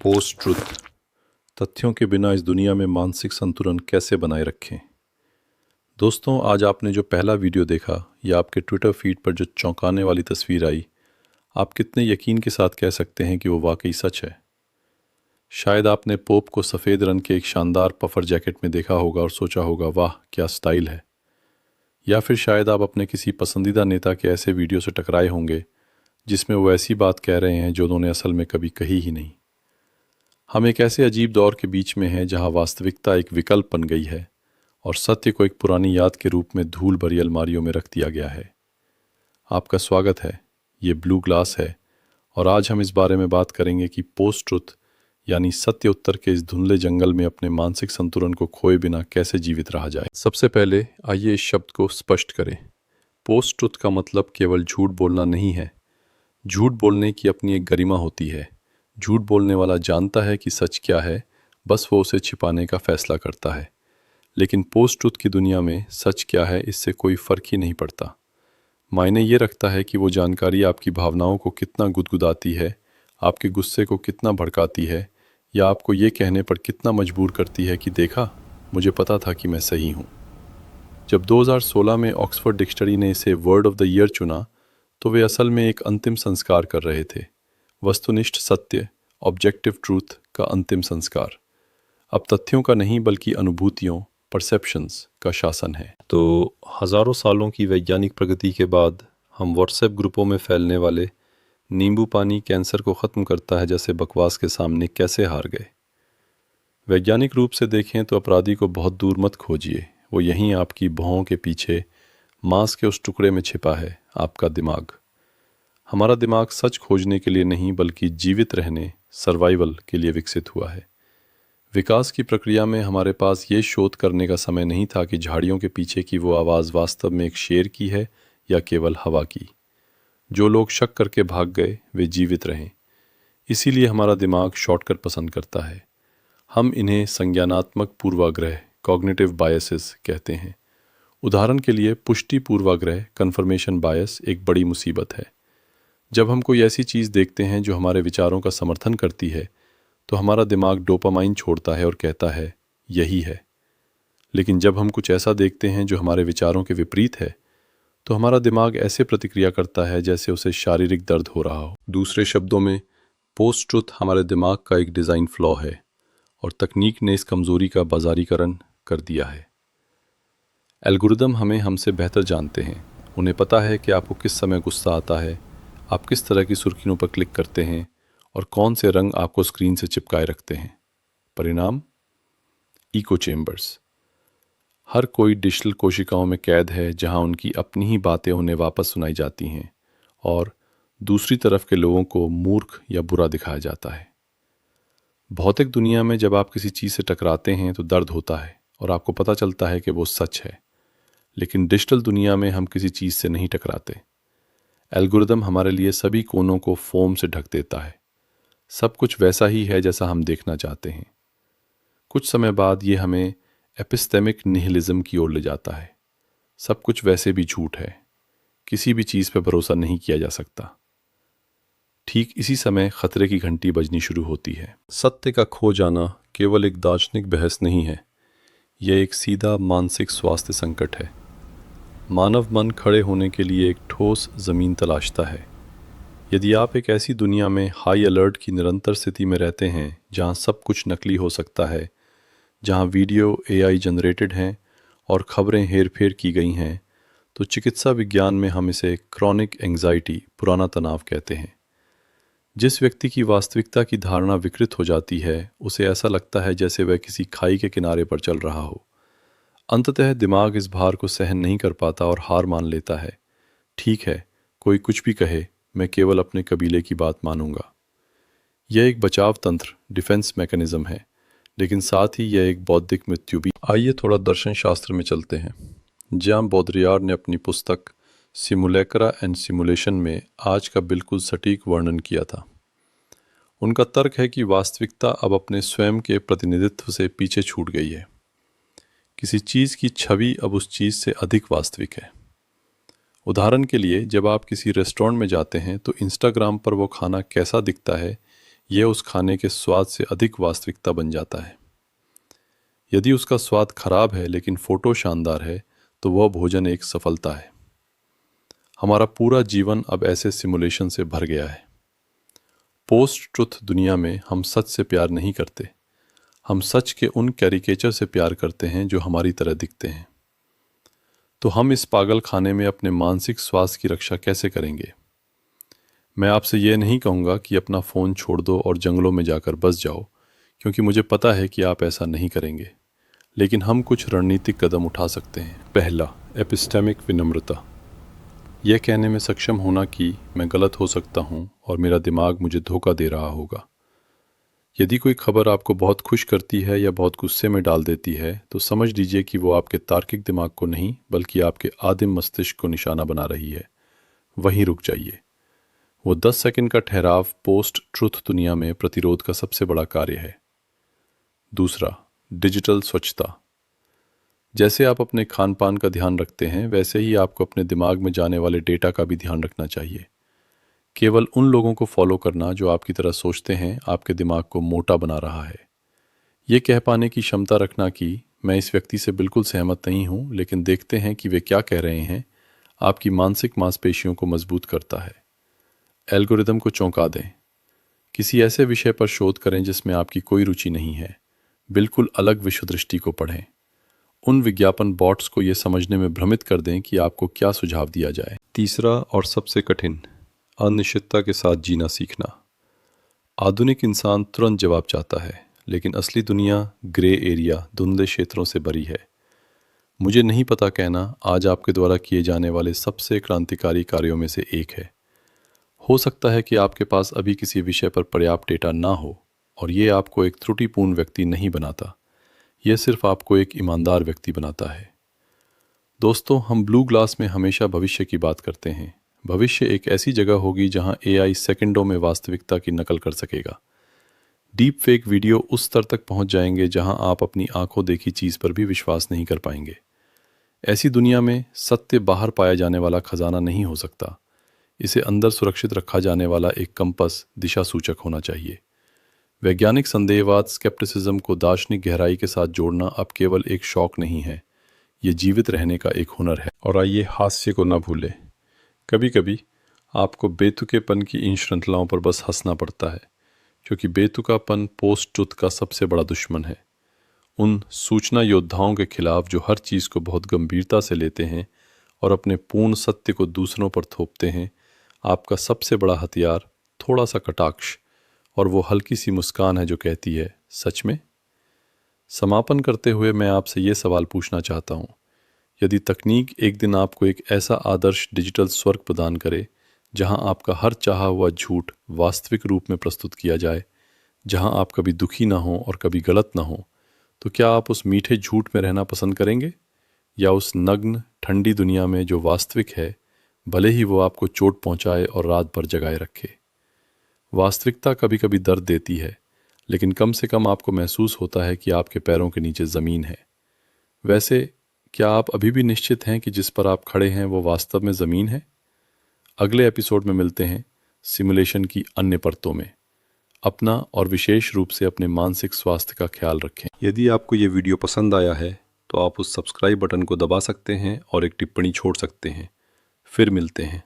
Post truth, तथ्यों के बिना इस दुनिया में मानसिक संतुलन कैसे बनाए रखें। दोस्तों, आज आपने जो पहला वीडियो देखा या आपके ट्विटर फीड पर जो चौंकाने वाली तस्वीर आई, आप कितने यकीन के साथ कह सकते हैं कि वो वाकई सच है। शायद आपने पोप को सफ़ेद रंग के एक शानदार पफर जैकेट में देखा होगा और सोचा होगा, वाह क्या स्टाइल है। या फिर शायद आप अपने किसी पसंदीदा नेता के ऐसे वीडियो से टकराए होंगे जिसमें वो ऐसी बात कह रहे हैं जो उन्होंने असल में कभी कही ही नहीं। हम एक ऐसे अजीब दौर के बीच में हैं जहां वास्तविकता एक विकल्प बन गई है और सत्य को एक पुरानी याद के रूप में धूल भरी अलमारियों में रख दिया गया है। आपका स्वागत है, ये ब्लू ग्लास है और आज हम इस बारे में बात करेंगे कि पोस्ट ट्रुथ यानी सत्य उत्तर के इस धुंधले जंगल में अपने मानसिक संतुलन को खोए बिना कैसे जीवित रहा जाए। सबसे पहले आइए इस शब्द को स्पष्ट करें। पोस्ट ट्रुथ का मतलब केवल झूठ बोलना नहीं है। झूठ बोलने की अपनी एक गरिमा होती है। झूठ बोलने वाला जानता है कि सच क्या है, बस वो उसे छिपाने का फैसला करता है। लेकिन पोस्ट ट्रुथ की दुनिया में सच क्या है इससे कोई फ़र्क ही नहीं पड़ता। मायने ये रखता है कि वो जानकारी आपकी भावनाओं को कितना गुदगुदाती है, आपके गुस्से को कितना भड़काती है, या आपको ये कहने पर कितना मजबूर करती है कि देखा, मुझे पता था कि मैं सही हूँ। जब 2016 में ऑक्सफोर्ड डिक्शनरी ने इसे वर्ड ऑफ द ईयर चुना तो वे असल में एक अंतिम संस्कार कर रहे थे। वस्तुनिष्ठ सत्य, ऑब्जेक्टिव ट्रूथ का अंतिम संस्कार। अब तथ्यों का नहीं बल्कि अनुभूतियों, परसेप्शंस का शासन है। तो हज़ारों सालों की वैज्ञानिक प्रगति के बाद हम व्हाट्सएप ग्रुपों में फैलने वाले नींबू पानी कैंसर को ख़त्म करता है जैसे बकवास के सामने कैसे हार गए। वैज्ञानिक रूप से देखें तो अपराधी को बहुत दूर मत खोजिए, वो यहीं आपकी भौहों के पीछे मांस के उस टुकड़े में छिपा है, आपका दिमाग। हमारा दिमाग सच खोजने के लिए नहीं बल्कि जीवित रहने, सर्वाइवल के लिए विकसित हुआ है। विकास की प्रक्रिया में हमारे पास ये शोध करने का समय नहीं था कि झाड़ियों के पीछे की वो आवाज़ वास्तव में एक शेर की है या केवल हवा की। जो लोग शक करके भाग गए वे जीवित रहें। इसीलिए हमारा दिमाग शॉर्टकट पसंद करता है। हम इन्हें संज्ञानात्मक पूर्वाग्रह, कॉग्निटिव बायसेस कहते हैं। उदाहरण के लिए पुष्टि पूर्वाग्रह, कन्फर्मेशन बायस एक बड़ी मुसीबत है। जब हम कोई ऐसी चीज़ देखते हैं जो हमारे विचारों का समर्थन करती है तो हमारा दिमाग डोपामाइन छोड़ता है और कहता है यही है। लेकिन जब हम कुछ ऐसा देखते हैं जो हमारे विचारों के विपरीत है तो हमारा दिमाग ऐसे प्रतिक्रिया करता है जैसे उसे शारीरिक दर्द हो रहा हो। दूसरे शब्दों में, पोस्ट ट्रुथ हमारे दिमाग का एक डिज़ाइन फ्लॉ है और तकनीक ने इस कमज़ोरी का बाजारीकरण कर दिया है। एल्गोरिदम हमें हमसे बेहतर जानते हैं। उन्हें पता है कि आपको किस समय गुस्सा आता है, आप किस तरह की सुर्खियों पर क्लिक करते हैं और कौन से रंग आपको स्क्रीन से चिपकाए रखते हैं। परिणाम, इको चेम्बर्स। हर कोई डिजिटल कोशिकाओं में कैद है जहां उनकी अपनी ही बातें उन्हें वापस सुनाई जाती हैं और दूसरी तरफ के लोगों को मूर्ख या बुरा दिखाया जाता है। भौतिक दुनिया में जब आप किसी चीज़ से टकराते हैं तो दर्द होता है और आपको पता चलता है कि वो सच है। लेकिन डिजिटल दुनिया में हम किसी चीज़ से नहीं टकराते। एल्गोरिदम हमारे लिए सभी कोनों को फोम से ढक देता है। सब कुछ वैसा ही है जैसा हम देखना चाहते हैं। कुछ समय बाद ये हमें एपिस्टेमिक निहिलिज्म की ओर ले जाता है। सब कुछ वैसे भी झूठ है, किसी भी चीज़ पर भरोसा नहीं किया जा सकता। ठीक इसी समय खतरे की घंटी बजनी शुरू होती है। सत्य का खो जाना केवल एक दार्शनिक बहस नहीं है, यह एक सीधा मानसिक स्वास्थ्य संकट है। मानव मन खड़े होने के लिए एक ठोस ज़मीन तलाशता है। यदि आप एक ऐसी दुनिया में हाई अलर्ट की निरंतर स्थिति में रहते हैं जहां सब कुछ नकली हो सकता है, जहां वीडियो एआई जनरेटेड हैं और खबरें हेरफेर की गई हैं, तो चिकित्सा विज्ञान में हम इसे क्रॉनिक एंग्जाइटी, पुराना तनाव कहते हैं। जिस व्यक्ति की वास्तविकता की धारणा विकृत हो जाती है उसे ऐसा लगता है जैसे वह किसी खाई के किनारे पर चल रहा हो। अंततः दिमाग इस भार को सहन नहीं कर पाता और हार मान लेता है। ठीक है, कोई कुछ भी कहे, मैं केवल अपने कबीले की बात मानूंगा। यह एक बचाव तंत्र, डिफेंस मैकेनिज्म है, लेकिन साथ ही यह एक बौद्धिक मृत्यु भी। आइए थोड़ा दर्शन शास्त्र में चलते हैं। जॉन बौद्रियार ने अपनी पुस्तक सिमुलेक्रा एंड सिमुलेशन में आज का बिल्कुल सटीक वर्णन किया था। उनका तर्क है कि वास्तविकता अब अपने स्वयं के प्रतिनिधित्व से पीछे छूट गई है। किसी चीज़ की छवि अब उस चीज़ से अधिक वास्तविक है। उदाहरण के लिए, जब आप किसी रेस्टोरेंट में जाते हैं तो इंस्टाग्राम पर वो खाना कैसा दिखता है यह उस खाने के स्वाद से अधिक वास्तविकता बन जाता है। यदि उसका स्वाद खराब है लेकिन फ़ोटो शानदार है तो वह भोजन एक सफलता है। हमारा पूरा जीवन अब ऐसे सिमुलेशन से भर गया है। पोस्ट ट्रुथ दुनिया में हम सच से प्यार नहीं करते, हम सच के उन कैरिकेचर से प्यार करते हैं जो हमारी तरह दिखते हैं। तो हम इस पागल खाने में अपने मानसिक स्वास्थ्य की रक्षा कैसे करेंगे? मैं आपसे ये नहीं कहूँगा कि अपना फ़ोन छोड़ दो और जंगलों में जाकर बस जाओ, क्योंकि मुझे पता है कि आप ऐसा नहीं करेंगे। लेकिन हम कुछ रणनीतिक कदम उठा सकते हैं। पहला, एपिस्टेमिक विनम्रता। यह कहने में सक्षम होना कि मैं गलत हो सकता हूँ और मेरा दिमाग मुझे धोखा दे रहा होगा। यदि कोई खबर आपको बहुत खुश करती है या बहुत गुस्से में डाल देती है तो समझ लीजिए कि वो आपके तार्किक दिमाग को नहीं बल्कि आपके आदिम मस्तिष्क को निशाना बना रही है। वहीं रुक जाइए। वो 10 सेकंड का ठहराव पोस्ट ट्रुथ दुनिया में प्रतिरोध का सबसे बड़ा कार्य है। दूसरा, डिजिटल स्वच्छता। जैसे आप अपने खान पान का ध्यान रखते हैं वैसे ही आपको अपने दिमाग में जाने वाले डेटा का भी ध्यान रखना चाहिए। केवल उन लोगों को फॉलो करना जो आपकी तरह सोचते हैं आपके दिमाग को मोटा बना रहा है। ये कह पाने की क्षमता रखना कि मैं इस व्यक्ति से बिल्कुल सहमत नहीं हूँ लेकिन देखते हैं कि वे क्या कह रहे हैं, आपकी मानसिक मांसपेशियों को मजबूत करता है। एल्गोरिदम को चौंका दें। किसी ऐसे विषय पर शोध करें जिसमें आपकी कोई रुचि नहीं है। बिल्कुल अलग विश्व दृष्टि को पढ़ें। उन विज्ञापन बॉट्स को यह समझने में भ्रमित कर दें कि आपको क्या सुझाव दिया जाए। तीसरा और सबसे कठिन, अनिश्चितता के साथ जीना सीखना। आधुनिक इंसान तुरंत जवाब चाहता है, लेकिन असली दुनिया ग्रे एरिया, धुंधले क्षेत्रों से भरी है। मुझे नहीं पता कहना आज आपके द्वारा किए जाने वाले सबसे क्रांतिकारी कार्यों में से एक है। हो सकता है कि आपके पास अभी किसी विषय पर पर्याप्त डेटा ना हो और ये आपको एक त्रुटिपूर्ण व्यक्ति नहीं बनाता, यह सिर्फ आपको एक ईमानदार व्यक्ति बनाता है। दोस्तों, हम ब्लू ग्लास में हमेशा भविष्य की बात करते हैं। भविष्य एक ऐसी जगह होगी जहां एआई सेकंडों में वास्तविकता की नकल कर सकेगा। डीप फेक वीडियो उस स्तर तक पहुंच जाएंगे जहां आप अपनी आंखों देखी चीज़ पर भी विश्वास नहीं कर पाएंगे। ऐसी दुनिया में सत्य बाहर पाया जाने वाला खजाना नहीं हो सकता। इसे अंदर सुरक्षित रखा जाने वाला एक कंपस, दिशा सूचक होना चाहिए। वैज्ञानिक संदेहवाद, स्केप्टिसिज्म को दार्शनिक गहराई के साथ जोड़ना अब केवल एक शौक नहीं है, ये जीवित रहने का एक हुनर है। और आइए हास्य को न भूलें। कभी कभी आपको बेतुकेपन की इन श्रृंखलाओं पर बस हंसना पड़ता है, क्योंकि बेतुकापन पोस्ट ट्रुथ का सबसे बड़ा दुश्मन है। उन सूचना योद्धाओं के खिलाफ जो हर चीज़ को बहुत गंभीरता से लेते हैं और अपने पूर्ण सत्य को दूसरों पर थोपते हैं, आपका सबसे बड़ा हथियार थोड़ा सा कटाक्ष और वो हल्की सी मुस्कान है जो कहती है, सच में। समापन करते हुए मैं आपसे ये सवाल पूछना चाहता हूँ, यदि तकनीक एक दिन आपको एक ऐसा आदर्श डिजिटल स्वर्ग प्रदान करे जहाँ आपका हर चाहा हुआ झूठ वास्तविक रूप में प्रस्तुत किया जाए, जहाँ आप कभी दुखी ना हो और कभी गलत ना हो, तो क्या आप उस मीठे झूठ में रहना पसंद करेंगे या उस नग्न ठंडी दुनिया में जो वास्तविक है, भले ही वो आपको चोट पहुँचाए और रात भर जगाए रखे। वास्तविकता कभी कभी दर्द देती है, लेकिन कम से कम आपको महसूस होता है कि आपके पैरों के नीचे ज़मीन है। वैसे क्या आप अभी भी निश्चित हैं कि जिस पर आप खड़े हैं वो वास्तव में ज़मीन है? अगले एपिसोड में मिलते हैं सिमुलेशन की अन्य परतों में। अपना और विशेष रूप से अपने मानसिक स्वास्थ्य का ख्याल रखें। यदि आपको ये वीडियो पसंद आया है तो आप उस सब्सक्राइब बटन को दबा सकते हैं और एक टिप्पणी छोड़ सकते हैं। फिर मिलते हैं।